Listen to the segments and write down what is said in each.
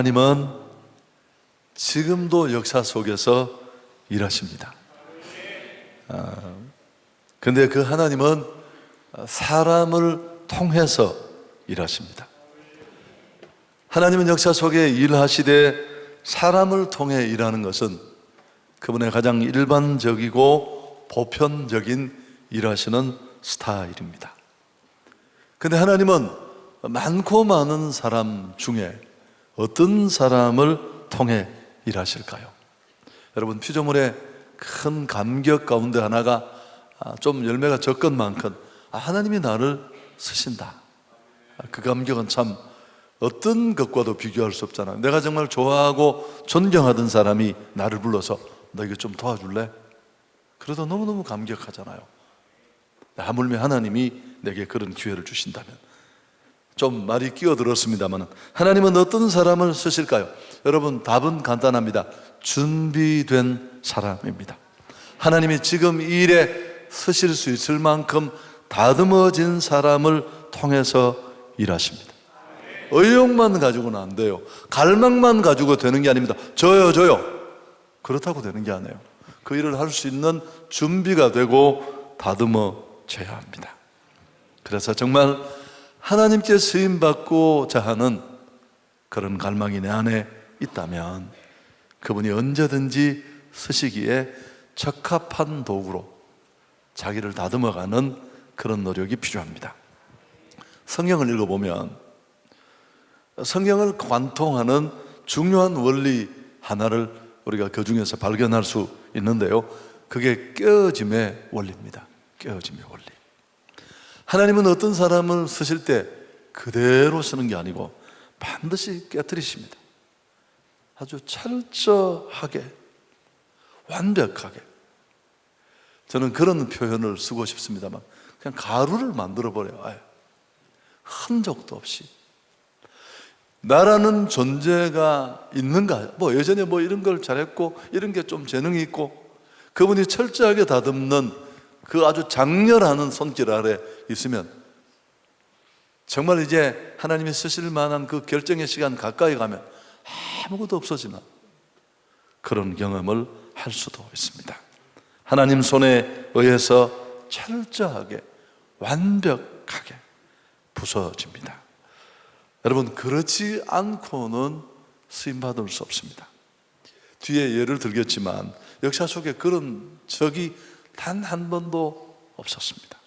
하나님은 지금도 역사 속에서 일하십니다. 근데 그 하나님은 사람을 통해서 일하십니다. 하나님은 역사 속에 일하시되 사람을 통해 일하는 것은 그분의 가장 일반적이고 보편적인 일하시는 스타일입니다. 근데 하나님은 많고 많은 사람 중에 어떤 사람을 통해 일하실까요? 여러분, 피조물의 큰 감격 가운데 하나가 좀 열매가 적건만큼 하나님이 나를 쓰신다. 그 감격은 참 어떤 것과도 비교할 수 없잖아요. 내가 정말 좋아하고 존경하던 사람이 나를 불러서 너 이거 좀 도와줄래? 그래도 너무너무 감격하잖아요. 하물며 하나님이 내게 그런 기회를 주신다면. 좀 말이 끼어들었습니다만 하나님은 어떤 사람을 쓰실까요? 여러분, 답은 간단합니다. 준비된 사람입니다. 하나님이 지금 이 일에 쓰실 수 있을 만큼 다듬어진 사람을 통해서 일하십니다. 의욕만 가지고는 안 돼요. 갈망만 가지고 되는 게 아닙니다. 저요 그렇다고 되는 게 아니에요. 그 일을 할 수 있는 준비가 되고 다듬어져야 합니다. 그래서 정말 하나님께 쓰임받고자 하는 그런 갈망이 내 안에 있다면 그분이 언제든지 쓰시기에 적합한 도구로 자기를 다듬어가는 그런 노력이 필요합니다. 성경을 읽어보면 성경을 관통하는 중요한 원리 하나를 우리가 그 중에서 발견할 수 있는데요, 그게 깨어짐의 원리입니다. 깨어짐의 원리. 하나님은 어떤 사람을 쓰실 때 그대로 쓰는 게 아니고 반드시 깨트리십니다. 아주 철저하게, 완벽하게. 저는 그런 표현을 쓰고 싶습니다만 그냥 가루를 만들어버려요. 아예 흔적도 없이. 나라는 존재가 있는가? 예전에 이런 걸 잘했고 이런 게 좀 재능이 있고 그분이 철저하게 다듬는 그 아주 장렬하는 손길 아래 있으면 정말 이제 하나님이 쓰실 만한 그 결정의 시간 가까이 가면 아무것도 없어지는 그런 경험을 할 수도 있습니다. 하나님 손에 의해서 철저하게, 완벽하게 부서집니다. 여러분, 그렇지 않고는 쓰임받을 수 없습니다. 뒤에 예를 들겠지만 역사 속에 그런 적이 단 한 번도 없었습니다.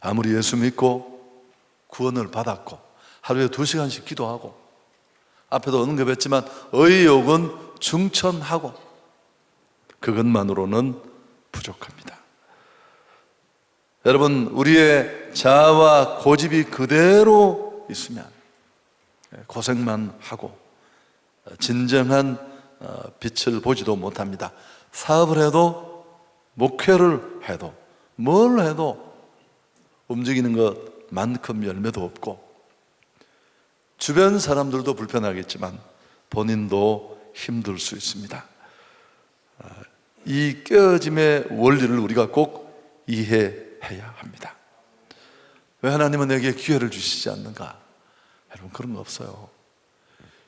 아무리 예수 믿고 구원을 받았고 하루에 2시간씩 기도하고 앞에도 언급했지만 의욕은 충천하고 그것만으로는 부족합니다. 여러분, 우리의 자아와 고집이 그대로 있으면 고생만 하고 진정한 빛을 보지도 못합니다. 사업을 해도 목회를 해도 뭘 해도 움직이는 것만큼 열매도 없고 주변 사람들도 불편하겠지만 본인도 힘들 수 있습니다. 이 깨어짐의 원리를 우리가 꼭 이해해야 합니다. 왜 하나님은 내게 기회를 주시지 않는가? 여러분, 그런 거 없어요.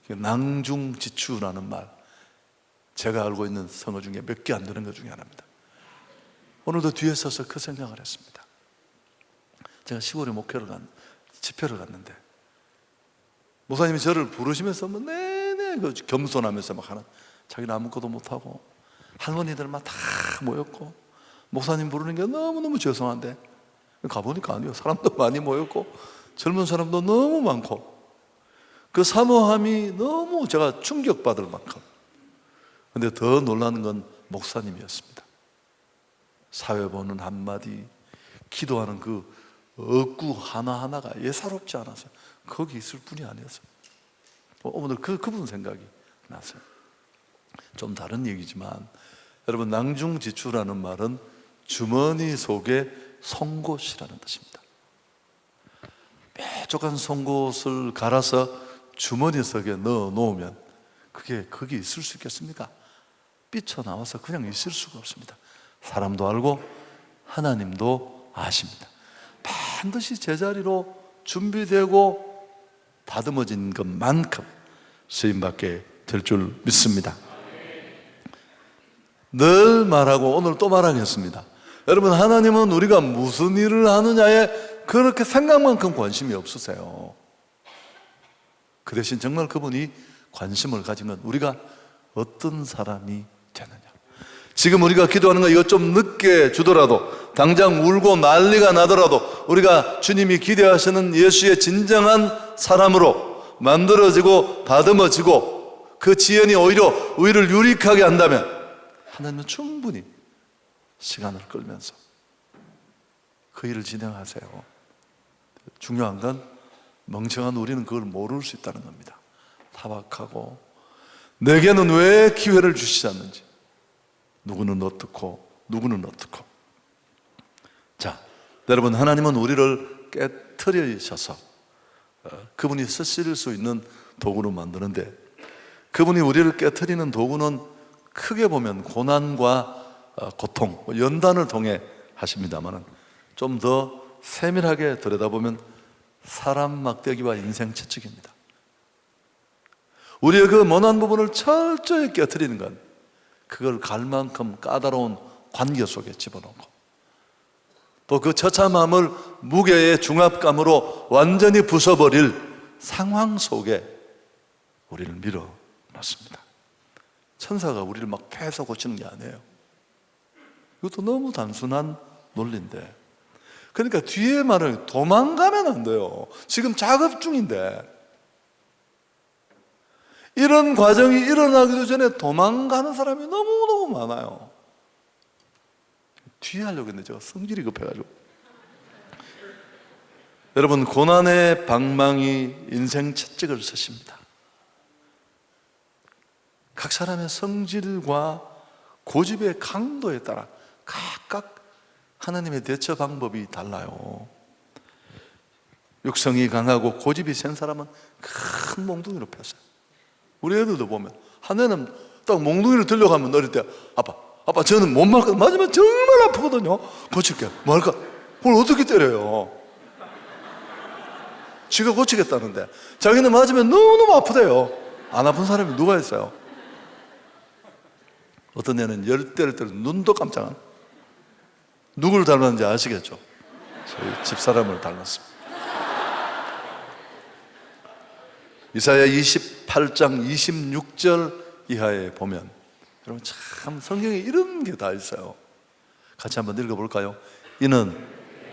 낭중지추라는 말, 제가 알고 있는 성어 중에 몇 개 안 되는 것 중에 하나입니다. 오늘도 뒤에 서서 그 생각을 했습니다. 제가 시골에 집회를 갔는데 목사님이 저를 부르시면서 내내 겸손하면서 하는, 자기는 아무것도 못하고 할머니들만 다 모였고 목사님 부르는 게 너무너무 죄송한데 가보니까 아니요, 사람도 많이 모였고 젊은 사람도 너무 많고 그 사모함이 너무 제가 충격받을 만큼. 근데 더 놀라는 건 목사님이었습니다. 사회 보는 한마디, 기도하는 그 어구 하나하나가 예사롭지 않아서 거기 있을 뿐이 아니었어요. 오늘 그분 생각이 났어요. 좀 다른 얘기지만 여러분, 낭중지추라는 말은 주머니 속에 송곳이라는 뜻입니다. 뾰족한 송곳을 갈아서 주머니 속에 넣어 놓으면 그게 거기 있을 수 있겠습니까? 삐쳐나와서 그냥 있을 수가 없습니다. 사람도 알고 하나님도 아십니다. 반드시 제자리로 준비되고 다듬어진 것만큼 쓰임받게 될 줄 믿습니다. 늘 말하고 오늘 또 말하겠습니다. 여러분, 하나님은 우리가 무슨 일을 하느냐에 그렇게 생각만큼 관심이 없으세요. 그 대신 정말 그분이 관심을 가진 건 우리가 어떤 사람이 되느냐. 지금 우리가 기도하는 거 이거 좀 늦게 주더라도, 당장 울고 난리가 나더라도 우리가 주님이 기대하시는 예수의 진정한 사람으로 만들어지고 다듬어지고 그 지연이 오히려 우리를 유익하게 한다면 하나님은 충분히 시간을 끌면서 그 일을 진행하세요. 중요한 건 멍청한 우리는 그걸 모를 수 있다는 겁니다. 타박하고 내게는 왜 기회를 주시지 않는지, 누구는 어떻고 누구는 어떻고. 자, 여러분, 하나님은 우리를 깨트리셔서 그분이 쓰실 수 있는 도구로 만드는데, 그분이 우리를 깨트리는 도구는 크게 보면 고난과 고통, 연단을 통해 하십니다만 좀 더 세밀하게 들여다보면 사람 막대기와 인생 채찍입니다. 우리의 그 모난 부분을 철저히 깨트리는 건 그걸 갈 만큼 까다로운 관계 속에 집어넣고, 또 그 처참함을 무게의 중압감으로 완전히 부숴버릴 상황 속에 우리를 밀어넣습니다. 천사가 우리를 막 패서 고치는 게 아니에요. 이것도 너무 단순한 논리인데, 그러니까 뒤에 말은 도망가면 안 돼요. 지금 작업 중인데 이런 과정이 일어나기도 전에 도망가는 사람이 너무너무 많아요. 뒤에 하려고 했는데 제가 성질이 급해가지고. 여러분, 고난의 방망이 인생 채찍을 쓰십니다. 각 사람의 성질과 고집의 강도에 따라 각각 하나님의 대처 방법이 달라요. 육성이 강하고 고집이 센 사람은 큰 몽둥이로 펴세요. 우리 애들도 보면 한 애는 딱 몽둥이를 들려가면 어릴 때 아빠 저는 못 맞거든. 맞으면 정말 아프거든요. 고칠게. 뭐 할까? 그걸 어떻게 때려요? 지가 고치겠다는데 자기는 맞으면 너무너무 아프대요. 안 아픈 사람이 누가 있어요? 어떤 애는 10대를 때려 눈도 깜짝 안. 누구를 닮았는지 아시겠죠? 저희 집사람을 닮았습니다. 이사야 28장 26절 이하에 보면, 여러분, 참 성경에 이런 게 다 있어요. 같이 한번 읽어볼까요? 이는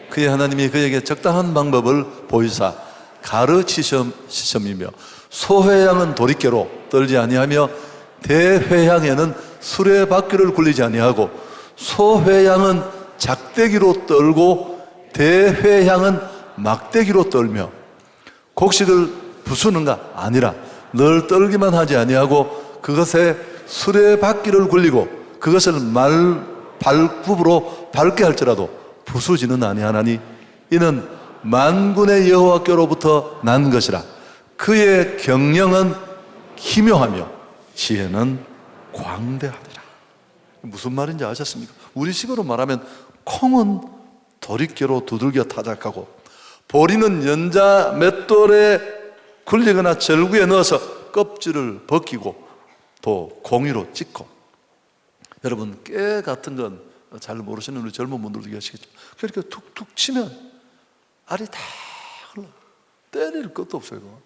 그의 하나님이 그에게 적당한 방법을 보이사 가르치심이며 소회양은 도리깨로 떨지 아니하며 대회양에는 수레바퀴를 굴리지 아니하고 소회양은 작대기로 떨고 대회양은 막대기로 떨며 곡식을 부수는가? 아니라 늘 떨기만 하지 아니하고 그것에 수레바퀴를 굴리고 그것을 발굽으로 밟게 할지라도 부수지는 아니하나니 이는 만군의 여호와께로부터 난 것이라. 그의 경영은 기묘하며 지혜는 광대하리라. 무슨 말인지 아셨습니까? 우리식으로 말하면 콩은 도리깨로 두들겨 타작하고 보리는 연자 맷돌에 굴리거나 절구에 넣어서 껍질을 벗기고 또 공이로 찍고. 여러분, 깨 같은 건 잘 모르시는 우리 젊은 분들도 계시겠죠. 그렇게 툭툭 치면 알이 다 흘러. 때릴 것도 없어요. 그거.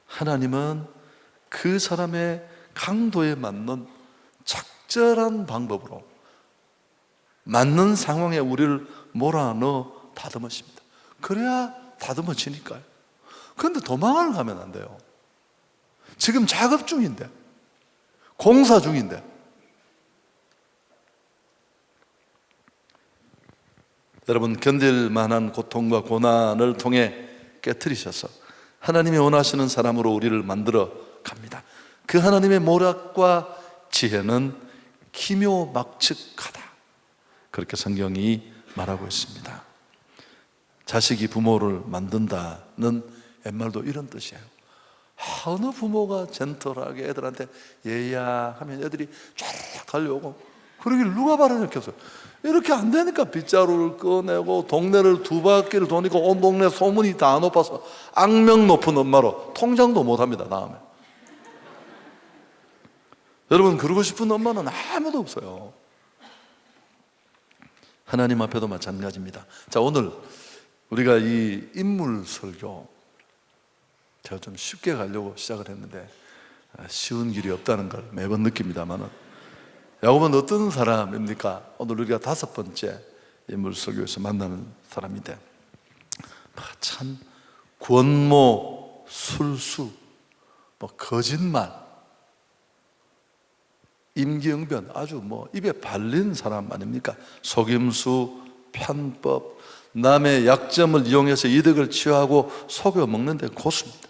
하나님은 그 사람의 강도에 맞는 적절한 방법으로 맞는 상황에 우리를 몰아넣어 다듬으십니다. 그래야 다듬어지니까요. 그런데 도망을 가면 안 돼요. 지금 작업 중인데, 공사 중인데. 여러분, 견딜 만한 고통과 고난을 통해 깨트리셔서 하나님이 원하시는 사람으로 우리를 만들어 갑니다. 그 하나님의 모략과 지혜는 기묘막측하다. 그렇게 성경이 말하고 있습니다. 자식이 부모를 만든다는 옛말도 이런 뜻이에요. 어느 부모가 젠틀하게 애들한테 얘야 하면 애들이 쫙 달려오고 그러길 누가 바라셨겠어요? 이렇게 안 되니까 빗자루를 꺼내고 동네를 두 바퀴를 도니까 온 동네 소문이 다 높아서 악명 높은 엄마로 통장도 못합니다. 다음에 여러분, 그러고 싶은 엄마는 아무도 없어요. 하나님 앞에도 마찬가지입니다. 자, 오늘 우리가 이 인물 설교, 제가 좀 쉽게 가려고 시작을 했는데 쉬운 길이 없다는 걸 매번 느낍니다만은, 야곱은 어떤 사람입니까? 오늘 우리가 5번째 인물 설교에서 만나는 사람인데, 참 권모, 술수, 거짓말, 임기응변, 아주 입에 발린 사람 아닙니까? 속임수, 편법, 남의 약점을 이용해서 이득을 취하고 속여 먹는 데 고수입니다.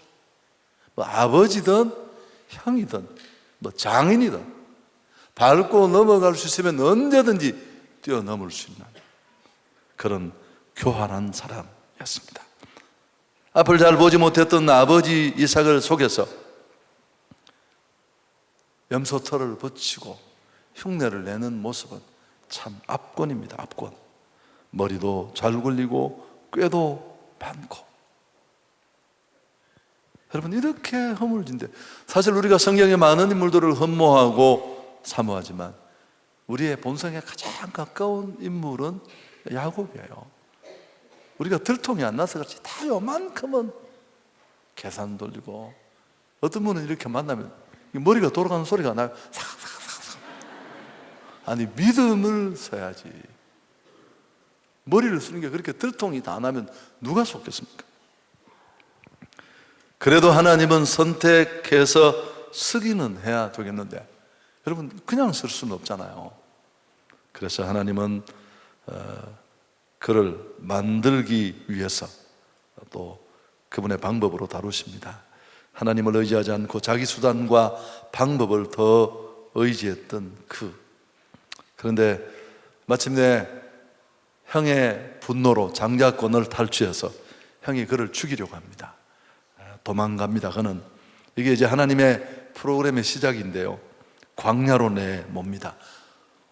아버지든 형이든 장인이든 밟고 넘어갈 수 있으면 언제든지 뛰어넘을 수 있는 그런 교활한 사람이었습니다. 앞을 잘 보지 못했던 아버지 이삭을 속여서 염소털을 붙이고 흉내를 내는 모습은 참 압권입니다. 압권. 머리도 잘 굴리고 꾀도 많고. 여러분, 이렇게 허물진데, 사실 우리가 성경에 많은 인물들을 흠모하고 사모하지만 우리의 본성에 가장 가까운 인물은 야곱이에요. 우리가 들통이 안 나서 그렇지 다 요만큼은 계산 돌리고, 어떤 분은 이렇게 만나면 머리가 돌아가는 소리가 나요. 삭삭삭삭. 아니, 믿음을 써야지. 머리를 쓰는 게 그렇게 들통이 다 나면 누가 속겠습니까? 그래도 하나님은 선택해서 쓰기는 해야 되겠는데, 여러분, 그냥 쓸 수는 없잖아요. 그래서 하나님은 그를 만들기 위해서 또 그분의 방법으로 다루십니다. 하나님을 의지하지 않고 자기 수단과 방법을 더 의지했던 그런데 마침내 형의 분노로 장자권을 탈취해서 형이 그를 죽이려고 합니다. 도망갑니다. 그는 이게 이제 하나님의 프로그램의 시작인데요, 광야로 내멉니다.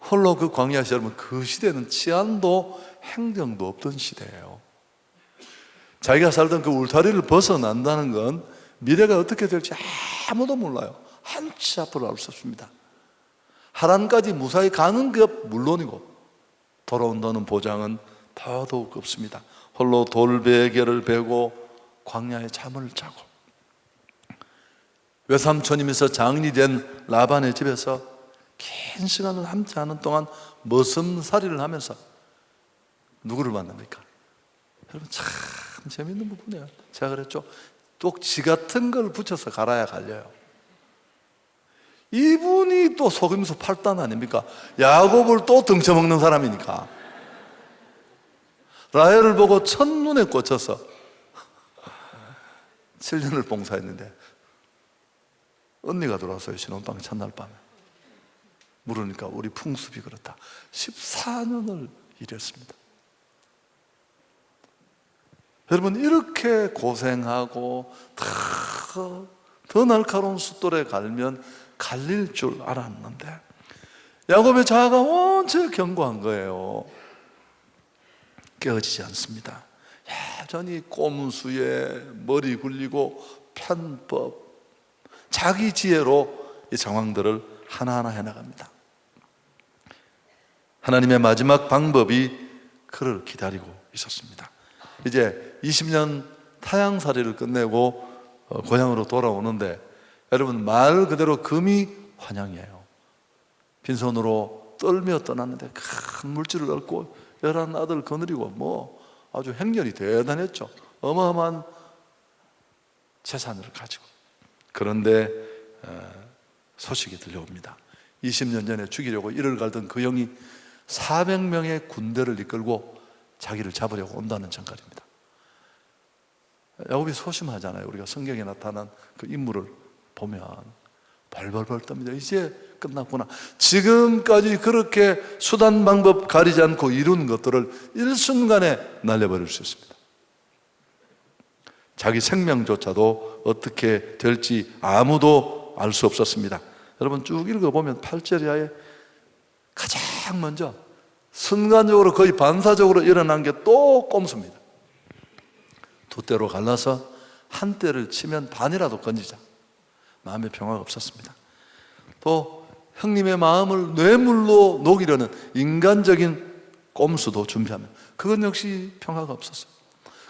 홀로 그 광야에서, 여러분, 그 시대는 치안도 행정도 없던 시대예요. 자기가 살던 그 울타리를 벗어난다는 건 미래가 어떻게 될지 아무도 몰라요. 한치 앞으로 알 수 없습니다. 하란까지 무사히 가는 것 물론이고 돌아온다는 보장은 더더욱 없습니다. 홀로 돌베개를 베고 광야에 잠을 자고, 외삼촌이면서 장인이 된 라반의 집에서 긴 시간을 함께 하는 동안 머슴살이를 하면서 누구를 만납니까? 여러분, 참 재밌는 부분이에요. 제가 그랬죠, 똑지 같은 걸 붙여서 갈아야 갈려요. 이분이 또 속임수 8단 아닙니까? 야곱을 또 등쳐먹는 사람이니까. 라헬을 보고 첫눈에 꽂혀서 7년을 봉사했는데 언니가 들어왔어요. 신혼방 첫날 밤에. 물으니까 우리 풍습이 그렇다. 14년을 일했습니다. 여러분, 이렇게 고생하고 더 날카로운 숫돌에 갈면 갈릴 줄 알았는데 야곱의 자아가 원체 견고한 거예요. 깨어지지 않습니다. 여전히 꼼수에 머리 굴리고 편법, 자기 지혜로 이 상황들을 하나하나 해나갑니다. 하나님의 마지막 방법이 그를 기다리고 있었습니다. 이제 20년 타향살이를 끝내고 고향으로 돌아오는데, 여러분, 말 그대로 금이 환영이에요. 빈손으로 떨며 떠났는데 큰 물질을 얻고 11 아들 거느리고 아주 행렬이 대단했죠. 어마어마한 재산을 가지고. 그런데 소식이 들려옵니다. 20년 전에 죽이려고 이를 갈던 그 형이 400명의 군대를 이끌고 자기를 잡으려고 온다는 전갈입니다. 야곱이 소심하잖아요. 우리가 성경에 나타난 그 인물을 보면 벌벌벌 떱니다. 이제 끝났구나. 지금까지 그렇게 수단 방법 가리지 않고 이룬 것들을 일순간에 날려버릴 수 있습니다. 자기 생명조차도 어떻게 될지 아무도 알 수 없었습니다. 여러분, 쭉 읽어보면 8절 이하에 가장 가장 먼저 순간적으로 거의 반사적으로 일어난 게 또 꼼수입니다. 두 떼로 갈라서 한 떼를 치면 반이라도 건지자. 마음의 평화가 없었습니다. 또 형님의 마음을 뇌물로 녹이려는 인간적인 꼼수도 준비하면 그건 역시 평화가 없었어요.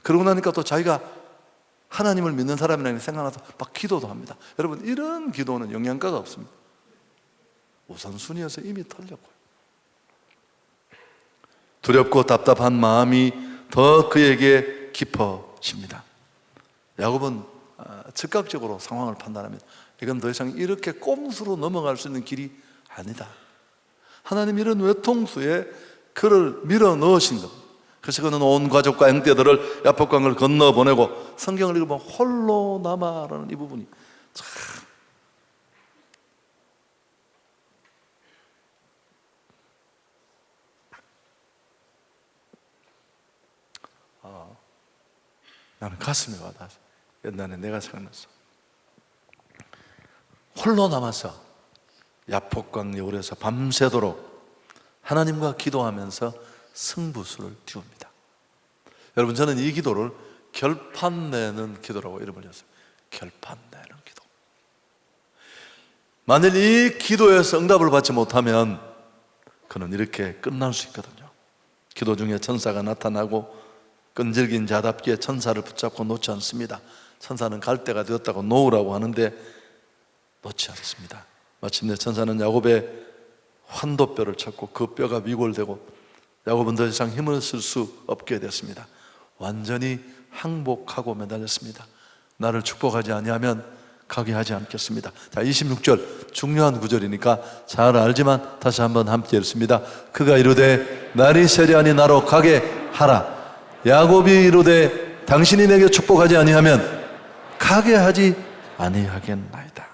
그러고 나니까 또 자기가 하나님을 믿는 사람이라는 게 생각나서 막 기도도 합니다. 여러분, 이런 기도는 영양가가 없습니다. 우선순위에서 이미 털렸고요. 두렵고 답답한 마음이 더 그에게 깊어집니다. 야곱은 즉각적으로 상황을 판단합니다. 이건 더 이상 이렇게 꼼수로 넘어갈 수 있는 길이 아니다. 하나님 이런 외통수에 그를 밀어 넣으신 겁니다. 그래서 그는 온 가족과 형제들을 야복강을 건너 보내고, 성경을 읽으면 홀로 남아라는 이 부분이 참 나는 가슴이 와닿아서 옛날에 내가 생각났어. 홀로 남아서 야복강 여울에서 밤새도록 하나님과 기도하면서 승부수를 띄웁니다. 여러분, 저는 이 기도를 결판내는 기도라고 이름을 줬어요. 결판내는 기도. 만일 이 기도에서 응답을 받지 못하면 그는 이렇게 끝날 수 있거든요. 기도 중에 천사가 나타나고 끈질긴 자답게 천사를 붙잡고 놓지 않습니다. 천사는 갈 때가 되었다고 놓으라고 하는데 놓지 않습니다. 마침내 천사는 야곱의 환도뼈를 쳤고 그 뼈가 위골되고 야곱은 더 이상 힘을 쓸 수 없게 됐습니다. 완전히 항복하고 매달렸습니다. 나를 축복하지 아니하면 가게 하지 않겠습니다. 자, 26절 중요한 구절이니까 잘 알지만 다시 한번 함께 읽습니다. 그가 이르되 날이 세려하니 나로 가게 하라. 야곱이 이르되 당신이 내게 축복하지 아니하면 가게 하지 아니하겠나이다.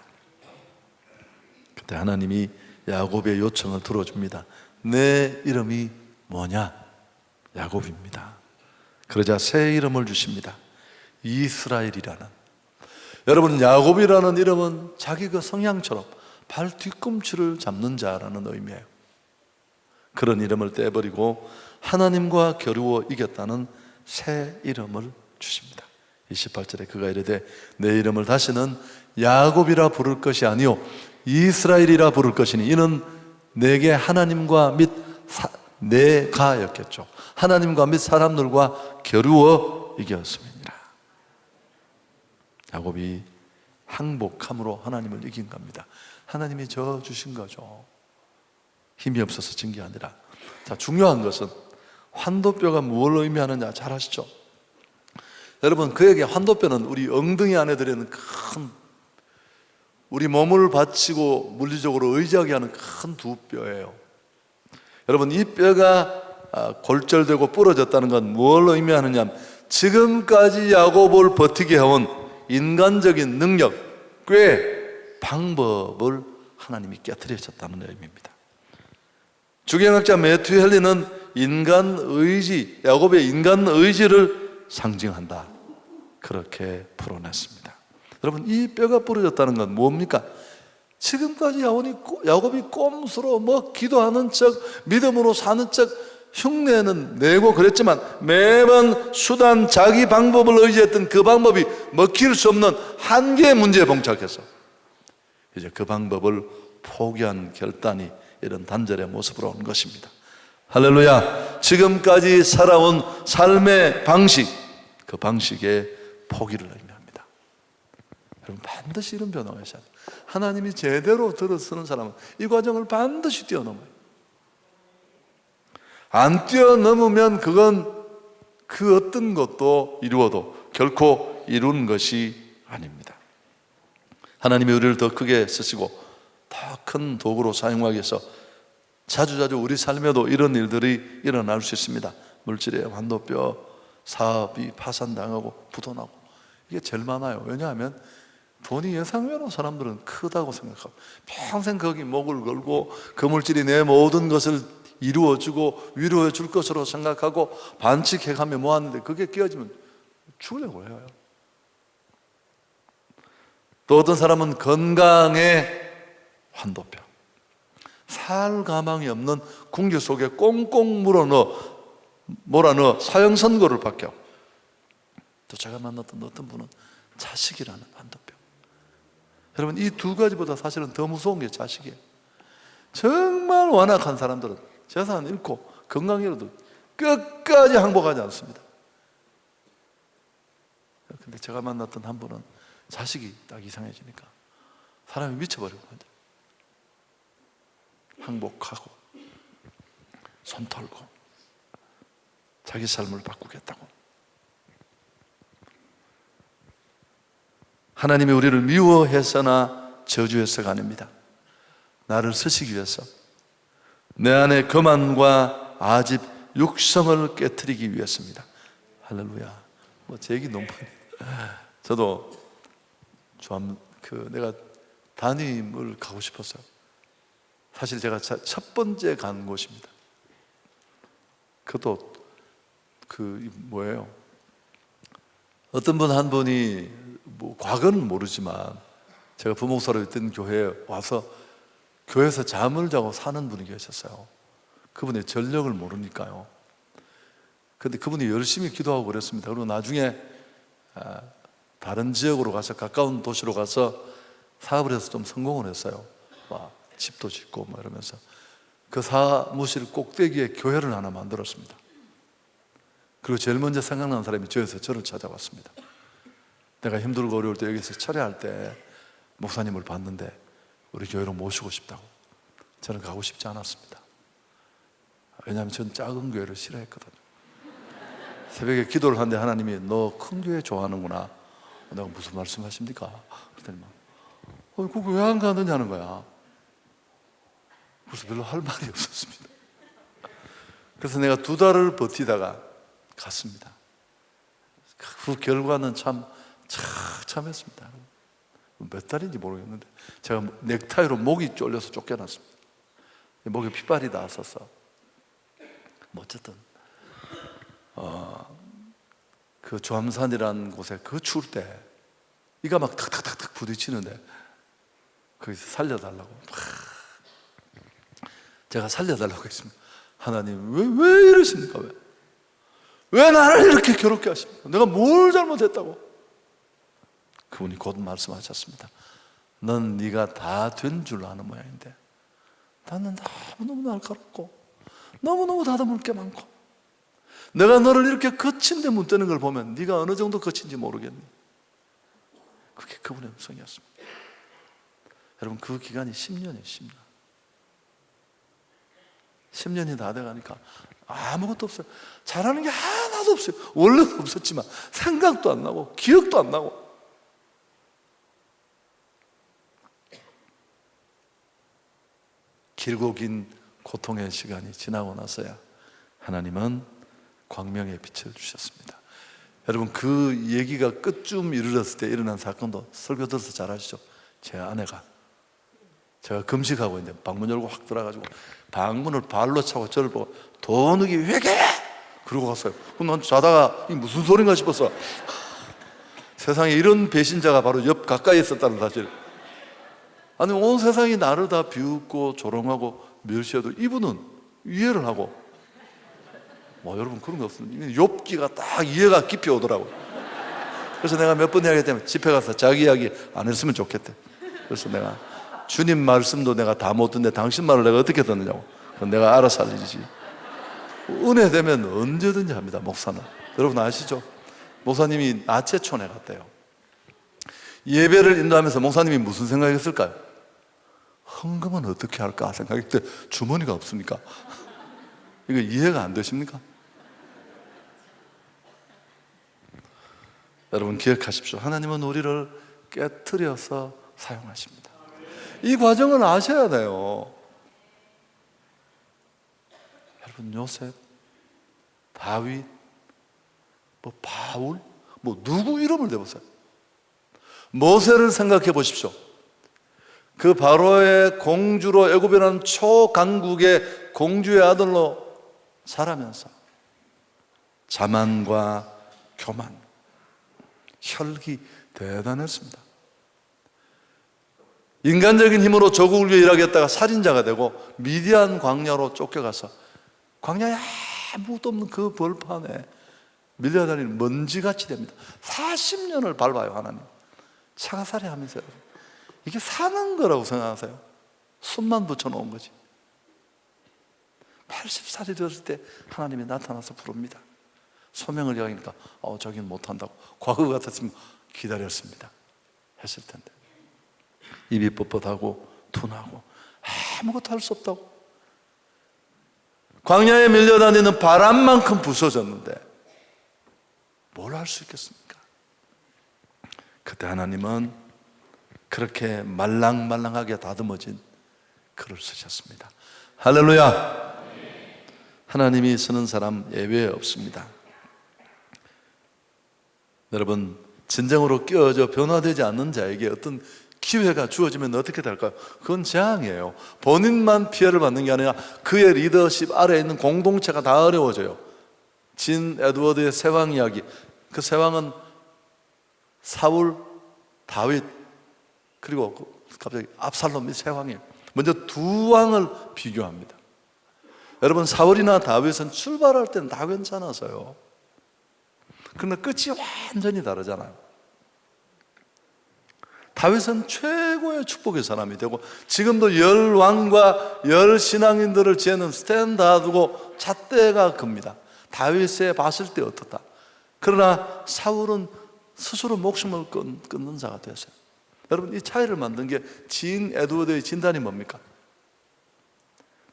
그때 하나님이 야곱의 요청을 들어줍니다. 내 이름이 뭐냐? 야곱입니다. 그러자 새 이름을 주십니다. 이스라엘이라는. 여러분, 야곱이라는 이름은 자기 그 성향처럼 발 뒤꿈치를 잡는 자라는 의미예요. 그런 이름을 떼버리고 하나님과 겨루어 이겼다는 새 이름을 주십니다. 28절에 그가 이르되 내 이름을 다시는 야곱이라 부를 것이 아니요 이스라엘이라 부를 것이니 이는 내게 하나님과 및 내가였겠죠. 하나님과 및 사람들과 겨루어 이겼습니다. 야곱이 항복함으로 하나님을 이긴 겁니다. 하나님이 저 주신 거죠. 힘이 없어서 진 게 아니라. 자, 중요한 것은 환도뼈가 무엇을 의미하느냐 잘 아시죠? 여러분, 그에게 환도뼈는 우리 엉덩이 안에 들어있는 큰, 우리 몸을 받치고 물리적으로 의지하게 하는 큰 두 뼈예요. 여러분, 이 뼈가 골절되고 부러졌다는 건 뭘 의미하느냐, 지금까지 야곱을 버티게 해온 인간적인 능력, 꽤 방법을 하나님이 깨트리셨다는 의미입니다. 주경학자 매튜 헨리는 인간 의지, 야곱의 인간 의지를 상징한다, 그렇게 풀어냈습니다. 여러분, 이 뼈가 부러졌다는 건 뭡니까? 지금까지 야곱이 꼼수로 기도하는 척, 믿음으로 사는 척 흉내는 내고 그랬지만 매번 수단, 자기 방법을 의지했던 그 방법이 먹힐 수 없는 한계의 문제에 봉착해서 이제 그 방법을 포기한 결단이 이런 단절의 모습으로 온 것입니다. 할렐루야. 지금까지 살아온 삶의 방식, 그 방식의 포기를 의미합니다. 여러분, 반드시 이런 변화가 있어야 돼요. 하나님이 제대로 들어서는 사람은 이 과정을 반드시 뛰어넘어요. 안 뛰어넘으면 그건 그 어떤 것도 이루어도 결코 이룬 것이 아닙니다. 하나님이 우리를 더 크게 쓰시고 더 큰 도구로 사용하기 위해서 자주자주 우리 삶에도 이런 일들이 일어날 수 있습니다. 물질의 환도뼈, 사업이 파산당하고 부도나고, 이게 제일 많아요. 왜냐하면 돈이 예상외로 사람들은 크다고 생각하고 평생 거기 목을 걸고 그 물질이 내 모든 것을 이루어주고 위로해 줄 것으로 생각하고 반칙해가며 모았는데 그게 끼어지면 죽으려고 해요. 또 어떤 사람은 건강의 환도뼈, 할 가망이 없는 궁지 속에 꽁꽁 몰아넣어 사형선고를 받게 하고, 또 제가 만났던 어떤 분은 자식이라는 한도병. 여러분, 이 두 가지보다 사실은 더 무서운 게 자식이에요. 정말 완악한 사람들은 재산 잃고 건강 잃어도 끝까지 항복하지 않습니다. 근데 제가 만났던 한 분은 자식이 딱 이상해지니까 사람이 미쳐버리고 항복하고 손 털고 자기 삶을 바꾸겠다고. 하나님이 우리를 미워해서나 저주해서가 아닙니다. 나를 쓰시기 위해서, 내 안의 거만과 아집, 육성을 깨트리기 위해서입니다. 할렐루야. 제 얘기 너무 많이. 저도 내가 담임을 가고 싶었어요. 사실 제가 첫 번째 간 곳입니다. 그것도 뭐예요? 어떤 분 한 분이 과거는 모르지만 제가 부목사로 있던 교회에 와서 교회에서 잠을 자고 사는 분이 계셨어요. 그분의 전력을 모르니까요. 근데 그분이 열심히 기도하고 그랬습니다. 그리고 나중에 다른 지역으로 가서, 가까운 도시로 가서 사업을 해서 좀 성공을 했어요. 집도 짓고 이러면서 그 사무실 꼭대기에 교회를 하나 만들었습니다. 그리고 제일 먼저 생각나는 사람이 저를 찾아왔습니다. 내가 힘들고 어려울 때 여기서 철회할 때 목사님을 봤는데 우리 교회로 모시고 싶다고. 저는 가고 싶지 않았습니다. 왜냐하면 저는 작은 교회를 싫어했거든요. 새벽에 기도를 하는데 하나님이 너 큰 교회 좋아하는구나. 내가 무슨 말씀하십니까? 그랬더니 그거 왜 안 가느냐는 거야. 그래서 별로 할 말이 없었습니다. 그래서 내가 2달을 버티다가 갔습니다. 그 결과는 참 참했습니다. 몇 달인지 모르겠는데 제가 넥타이로 목이 쫄려서 쫓겨났습니다. 목에 핏발이 나왔었어. 어쨌든 그 조암산이라는 곳에 그 추울 때 이가 막 탁탁탁탁 부딪히는데 거기서 살려달라고 제가 살려달라고 했습니다. 하나님 왜 이러십니까? 왜 나를 이렇게 괴롭게 하십니까? 내가 뭘 잘못했다고? 그분이 곧 말씀하셨습니다. 넌 네가 다 된 줄 아는 모양인데 나는 너무너무 날카롭고 너무너무 다듬을 게 많고 내가 너를 이렇게 거친 데 문대는 걸 보면 네가 어느 정도 거친지 모르겠니? 그게 그분의 음성이었습니다. 여러분, 그 기간이 10년이에요. 10년. 10년이 다 돼가니까 아무것도 없어요. 잘하는 게 하나도 없어요. 원래는 없었지만 생각도 안 나고 기억도 안 나고. 길고 긴 고통의 시간이 지나고 나서야 하나님은 광명의 빛을 주셨습니다. 여러분, 그 얘기가 끝쯤 이르렀을 때 일어난 사건도 설교 들어서 잘 아시죠? 제 아내가, 제가 금식하고 있는데 방문 열고 확 들어가지고 방문을 발로 차고 저를 보고 도둑이 회개해! 그러고 갔어요. 그럼 난 자다가 이게 무슨 소린가 싶었어. 세상에 이런 배신자가 바로 옆 가까이에 있었다는 사실. 아니, 온 세상이 나를 다 비웃고 조롱하고 멸시해도 이분은 이해를 하고, 여러분 그런 거 없습니다. 욥기가 딱 이해가 깊이 오더라고요. 그래서 내가 몇 번 이야기했다면 집에 가서 자기 이야기 안 했으면 좋겠대. 그래서 내가 주님 말씀도 내가 다 못 듣는데 당신 말을 내가 어떻게 듣느냐고. 그럼 내가 알아서 알리지. 은혜 되면 언제든지 합니다, 목사는. 여러분 아시죠? 목사님이 나체촌에 갔대요. 예배를 인도하면서 목사님이 무슨 생각했을까요? 헌금은 어떻게 할까 생각했을 때 주머니가 없으니까. 이거 이해가 안 되십니까? 여러분 기억하십시오. 하나님은 우리를 깨트려서 사용하십니다. 이 과정을 아셔야 돼요. 여러분, 요셉, 다윗, 바울, 누구 이름을 대보세요. 모세를 생각해 보십시오. 그 바로의 공주로, 애굽이라는 초강국의 공주의 아들로 살아면서 자만과 교만, 혈기 대단했습니다. 인간적인 힘으로 조국을 위해 일하겠다가 살인자가 되고 미디안 광야로 쫓겨가서 광야에 아무것도 없는 그 벌판에 밀려다니는 먼지같이 됩니다. 40년을 밟아요. 하나님 차가살이 하면서요. 이게 사는 거라고 생각하세요? 숨만 붙여놓은 거지. 80살이 되었을 때 하나님이 나타나서 부릅니다. 소명을 이야기하니까 저긴 못한다고. 과거 같았으면 기다렸습니다 했을 텐데 입이 뻣뻣하고 둔하고 아무것도 할 수 없다고. 광야에 밀려다니는 바람만큼 부서졌는데 뭘 할 수 있겠습니까? 그때 하나님은 그렇게 말랑말랑하게 다듬어진 글을 쓰셨습니다. 할렐루야. 하나님이 쓰는 사람 예외 없습니다. 여러분, 진정으로 끼워져 변화되지 않는 자에게 어떤 기회가 주어지면 어떻게 될까요? 그건 재앙이에요. 본인만 피해를 받는 게 아니라 그의 리더십 아래에 있는 공동체가 다 어려워져요. 진 에드워드의 세왕 이야기, 그 세왕은 사울, 다윗, 그리고 갑자기 압살롬이 세왕이에요. 먼저 두 왕을 비교합니다. 여러분, 사울이나 다윗은 출발할 때는 다 괜찮아서요. 그러나 끝이 완전히 다르잖아요. 다윗은 최고의 축복의 사람이 되고 지금도 열 왕과 열 신앙인들을 지내는 스탠다드고 잣대가 큽니다. 다윗의 봤을 때 어떻다. 그러나 사울은 스스로 목숨을 끊는 자가 되었어요. 여러분, 이 차이를 만든 게 진 에드워드의 진단이 뭡니까?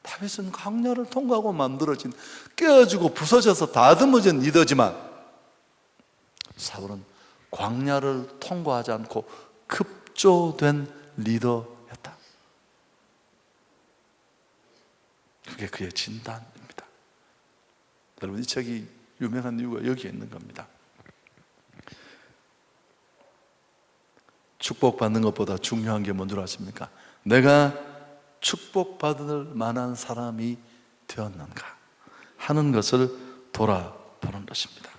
다윗은 광야를 통과하고 만들어진 깨어지고 부서져서 다듬어진 리더지만 사울은 광야를 통과하지 않고 급조된 리더였다. 그게 그의 진단입니다. 여러분, 이 책이 유명한 이유가 여기에 있는 겁니다. 축복받는 것보다 중요한 게 뭔 줄 아십니까? 내가 축복받을 만한 사람이 되었는가 하는 것을 돌아보는 것입니다.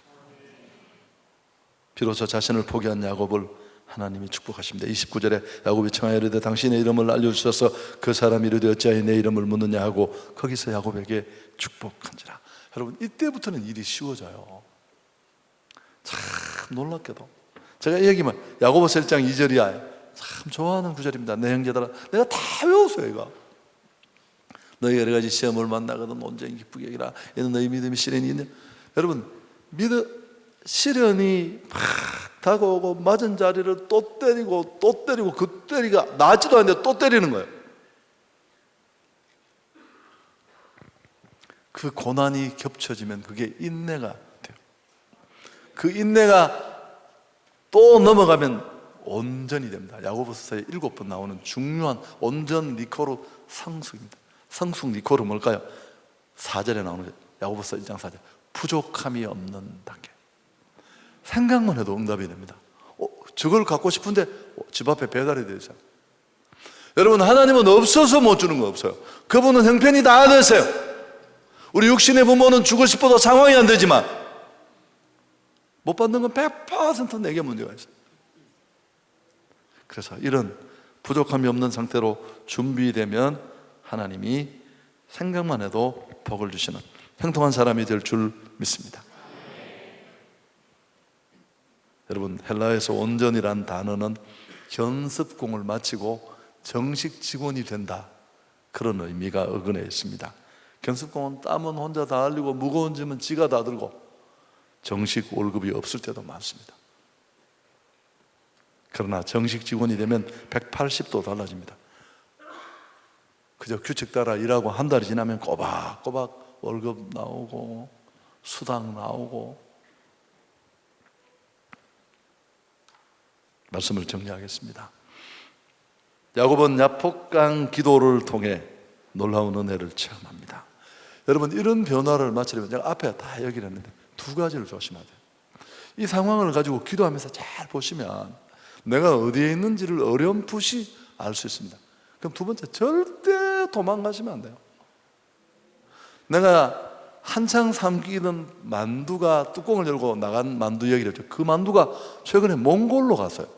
비로소 자신을 포기한 야곱을 하나님이 축복하십니다. 29절에 야곱이 청하여 이르되 당신의 이름을 알려주셔서 그 사람이 이르되 어찌하여 내 이름을 묻느냐 하고 거기서 야곱에게 축복한지라. 여러분, 이때부터는 일이 쉬워져요. 참 놀랍게도 제가 이 얘기만 야고보서 1장 2절이야 참 좋아하는 구절입니다. 내 형제들아, 내가 다 외웠어요. 이거 너희 여러 가지 시험을 만나거든 온전히 기쁘게 여기라. 이는 너희 믿음이 시련이 있냐. 여러분, 시련이 막 다가오고 맞은 자리를 또 때리고 또 때리고 그 때리가 나지도 않는데 또 때리는 거예요. 그 고난이 겹쳐지면 그게 인내가 돼요. 그 인내가 또 넘어가면 온전이 됩니다. 야고보서에 7번 나오는 중요한 온전 리코르 성숙입니다. 성숙 리코르 뭘까요? 4절에 나오는 거예요. 야고보서 1장 4절 부족함이 없는 단계. 생각만 해도 응답이 됩니다. 저걸 갖고 싶은데 집 앞에 배달이 되죠. 여러분, 하나님은 없어서 못 주는 거 없어요. 그분은 형편이 다 되세요. 우리 육신의 부모는 주고 싶어도 상황이 안 되지만 못 받는 건 100% 내게 문제가 있어요. 그래서 이런 부족함이 없는 상태로 준비되면 하나님이 생각만 해도 복을 주시는 형통한 사람이 될 줄 믿습니다. 여러분, 헬라에서 온전이란 단어는 견습공을 마치고 정식 직원이 된다, 그런 의미가 어근에 있습니다. 견습공은 땀은 혼자 다 흘리고 무거운 짐은 지가 다 들고 정식 월급이 없을 때도 많습니다. 그러나 정식 직원이 되면 180도 달라집니다. 그저 규칙 따라 일하고 한 달이 지나면 꼬박꼬박 월급 나오고 수당 나오고. 말씀을 정리하겠습니다. 야곱은 야복강 기도를 통해 놀라운 은혜를 체험합니다. 여러분, 이런 변화를 맞추려면 제가 앞에 다 얘기를 했는데 두 가지를 조심해야 돼요. 이 상황을 가지고 기도하면서 잘 보시면 내가 어디에 있는지를 어렴풋이 알 수 있습니다. 그럼 두 번째, 절대 도망가시면 안 돼요. 내가 한창 삼키던 만두가 뚜껑을 열고 나간 만두 얘기를 했죠. 그 만두가 최근에 몽골로 갔어요.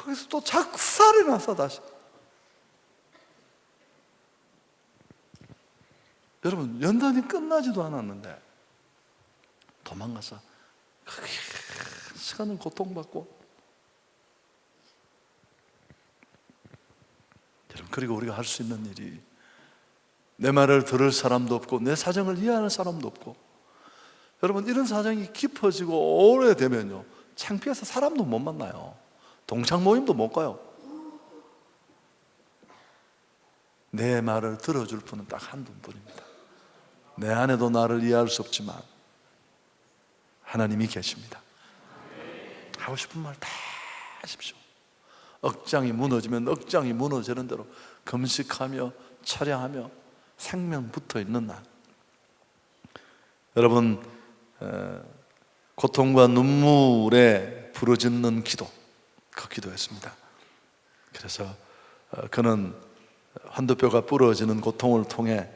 거기서 또 작살이 나서 다시. 여러분, 연단이 끝나지도 않았는데 도망가서 시간을 고통받고, 여러분, 그리고 우리가 할 수 있는 일이, 내 말을 들을 사람도 없고 내 사정을 이해하는 사람도 없고, 여러분, 이런 사정이 깊어지고 오래되면요, 창피해서 사람도 못 만나요. 동창 모임도 못 가요. 내 말을 들어줄 분은 딱 한 분뿐입니다. 내 안에도 나를 이해할 수 없지만 하나님이 계십니다. 하고 싶은 말 다 하십시오. 억장이 무너지면 억장이 무너지는 대로 금식하며 철야하며 생명 붙어 있는 날, 여러분, 고통과 눈물에 부르짖는 기도, 그 기도했습니다. 그래서 그는 환도뼈가 부러지는 고통을 통해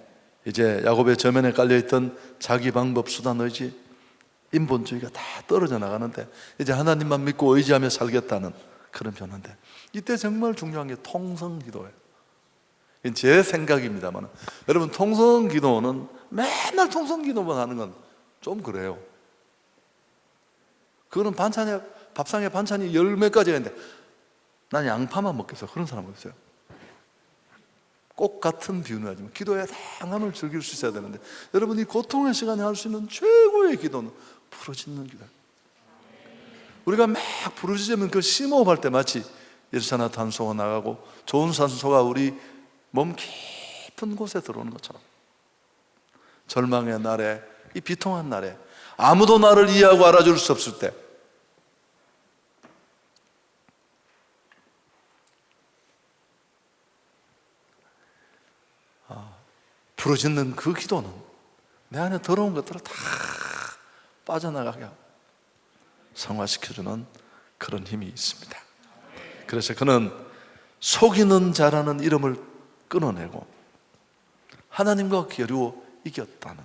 이제 야곱의 저면에 깔려있던 자기 방법, 수단, 의지, 인본주의가 다 떨어져 나가는데 이제 하나님만 믿고 의지하며 살겠다는 그런 변화인데, 이때 정말 중요한 게 통성기도예요. 제 생각입니다만, 여러분, 통성기도는 맨날 통성기도만 하는 건 좀 그래요. 그거는 반찬에, 밥상에 반찬이 10몇 가지가 있는데 난 양파만 먹겠어, 그런 사람 없어요. 꼭 같은 비유는 하지만 기도의 다양함을 즐길 수 있어야 되는데, 여러분, 이 고통의 시간에 할 수 있는 최고의 기도는 부르짖는 기도예요. 우리가 막 부르짖으면 그 심호흡할 때 마치 일산화탄소가 나가고 좋은 산소가 우리 몸 깊은 곳에 들어오는 것처럼, 절망의 날에, 이 비통한 날에, 아무도 나를 이해하고 알아줄 수 없을 때, 부르짖는 그 기도는 내 안에 더러운 것들을 다 빠져나가게 하고 성화시켜주는 그런 힘이 있습니다. 그래서 그는 속이는 자라는 이름을 끊어내고 하나님과 겨루어 이겼다는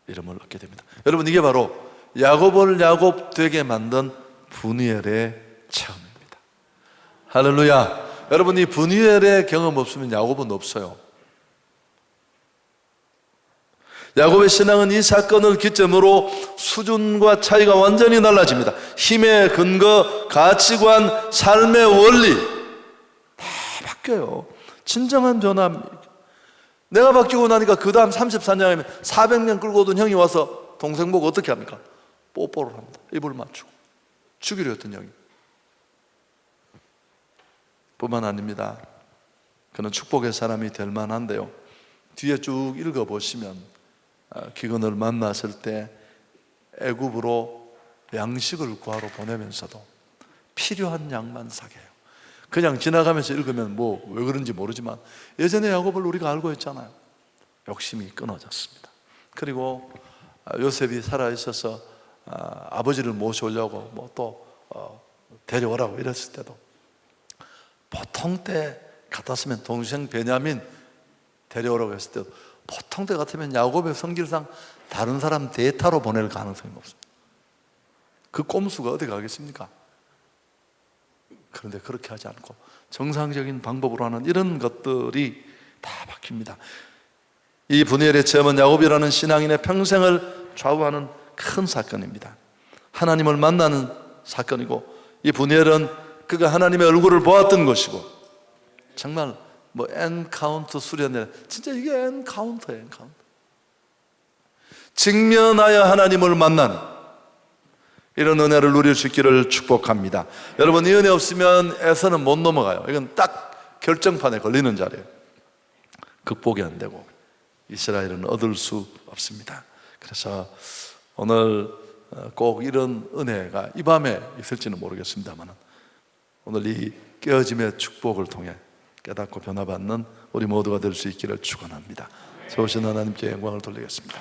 이름을 얻게 됩니다. 여러분, 이게 바로 야곱을 야곱 되게 만든 분이엘의 체험입니다. 할렐루야. 여러분, 이 분이엘의 경험 없으면 야곱은 없어요. 야곱의 신앙은 이 사건을 기점으로 수준과 차이가 완전히 달라집니다. 힘의 근거, 가치관, 삶의 원리 다 바뀌어요. 진정한 변화. 내가 바뀌고 나니까 그 다음 34년이면 400년 끌고 오던 형이 와서 동생 보고 어떻게 합니까? 뽀뽀를 합니다. 입을 맞추고. 죽이려 했던 형이. 뿐만 아닙니다. 그는 축복의 사람이 될 만한데요, 뒤에 쭉 읽어보시면 기근을 만났을 때 애굽으로 양식을 구하러 보내면서도 필요한 양만 사게 해요. 그냥 지나가면서 읽으면 뭐 왜 그런지 모르지만 예전에 야곱을 우리가 알고 있잖아요. 욕심이 끊어졌습니다. 그리고 요셉이 살아있어서 아버지를 모셔오려고 뭐 또 데려오라고 이랬을 때도 보통 때 같았으면 동생 베냐민 데려오라고 했을 때도 보통 때 같으면 야곱의 성질상 다른 사람 대타로 보낼 가능성이 없습니다. 그 꼼수가 어디 가겠습니까? 그런데 그렇게 하지 않고 정상적인 방법으로 하는 이런 것들이 다 바뀝니다. 이 분이엘의 체험은 야곱이라는 신앙인의 평생을 좌우하는 큰 사건입니다. 하나님을 만나는 사건이고, 이 분이엘은 그가 하나님의 얼굴을 보았던 것이고, 정말 뭐 엔카운터 수련회, 진짜 이게 엔카운터예요. 엔카운터. 직면하여 하나님을 만나는 이런 은혜를 누릴 수 있기를 축복합니다. 여러분, 이 은혜 없으면 에서는 못 넘어가요. 이건 딱 결정판에 걸리는 자리예요. 극복이 안 되고 이스라엘은 얻을 수 없습니다. 그래서 오늘 꼭 이런 은혜가 이 밤에 있을지는 모르겠습니다만, 오늘 이 깨어짐의 축복을 통해 깨닫고 변화받는 우리 모두가 될 수 있기를 축원합니다. 좋으신 하나님께 영광을 돌리겠습니다.